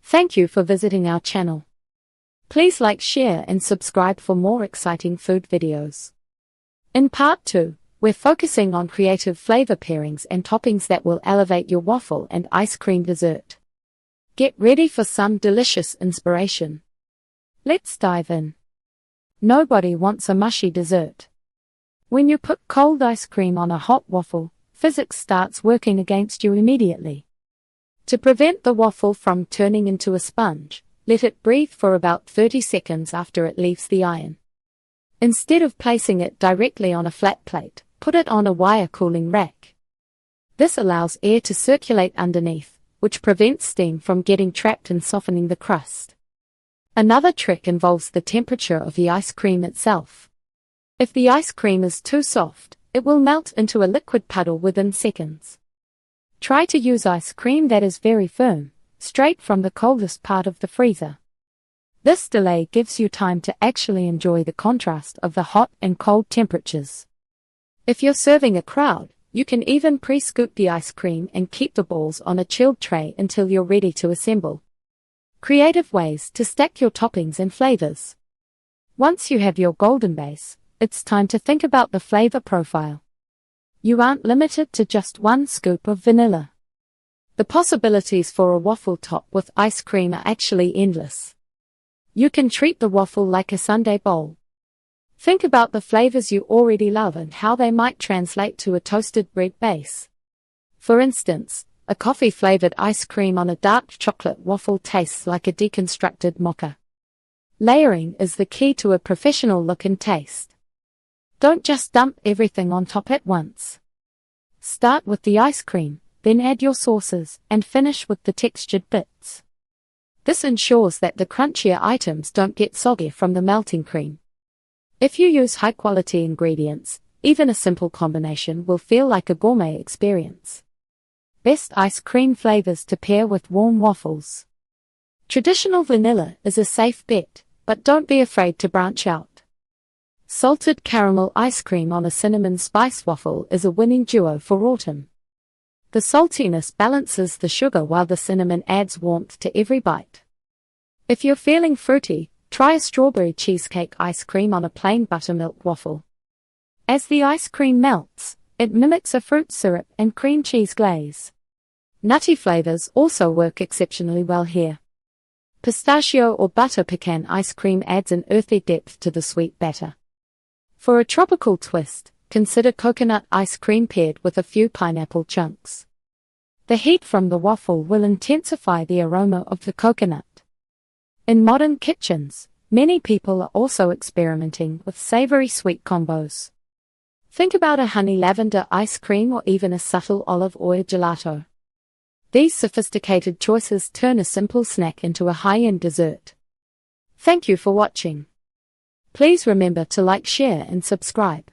Thank you for visiting our channel. Please like, share and subscribe for more exciting food videos. In part 2, we're focusing on creative flavor pairings and toppings that will elevate your waffle and ice cream dessert. Get ready for some delicious inspiration. Let's dive in. Nobody wants a mushy dessert. When you put cold ice cream on a hot waffle, physics starts working against you immediately. To prevent the waffle from turning into a sponge, let it breathe for about 30 seconds after it leaves the iron. Instead of placing it directly on a flat plate, put it on a wire cooling rack. This allows air to circulate underneath, which prevents steam from getting trapped and softening the crust. Another trick involves the temperature of the ice cream itself. If the ice cream is too soft, it will melt into a liquid puddle within seconds. Try to use ice cream that is very firm, straight from the coldest part of the freezer. This delay gives you time to actually enjoy the contrast of the hot and cold temperatures. If you're serving a crowd, you can even pre-scoop the ice cream and keep the balls on a chilled tray until you're ready to assemble. Creative ways to stack your toppings and flavors. Once you have your golden base, it's time to think about the flavor profile. You aren't limited to just one scoop of vanilla. The possibilities for a waffle top with ice cream are actually endless. You can treat the waffle like a sundae bowl. Think about the flavors you already love and how they might translate to a toasted bread base. For instance, a coffee-flavored ice cream on a dark chocolate waffle tastes like a deconstructed mocha. Layering is the key to a professional look and taste. Don't just dump everything on top at once. Start with the ice cream, then add your sauces, and finish with the textured bits. This ensures that the crunchier items don't get soggy from the melting cream. If you use high-quality ingredients, even a simple combination will feel like a gourmet experience. Best ice cream flavors to pair with warm waffles. Traditional vanilla is a safe bet, but don't be afraid to branch out. Salted caramel ice cream on a cinnamon spice waffle is a winning duo for autumn. The saltiness balances the sugar while the cinnamon adds warmth to every bite. If you're feeling fruity, try a strawberry cheesecake ice cream on a plain buttermilk waffle. As the ice cream melts, it mimics a fruit syrup and cream cheese glaze. Nutty flavors also work exceptionally well here. Pistachio or butter pecan ice cream adds an earthy depth to the sweet batter. For a tropical twist, consider coconut ice cream paired with a few pineapple chunks. The heat from the waffle will intensify the aroma of the coconut. In modern kitchens, many people are also experimenting with savory sweet combos. Think about a honey lavender ice cream or even a subtle olive oil gelato. These sophisticated choices turn a simple snack into a high-end dessert. Thank you for watching. Please remember to like, share and subscribe.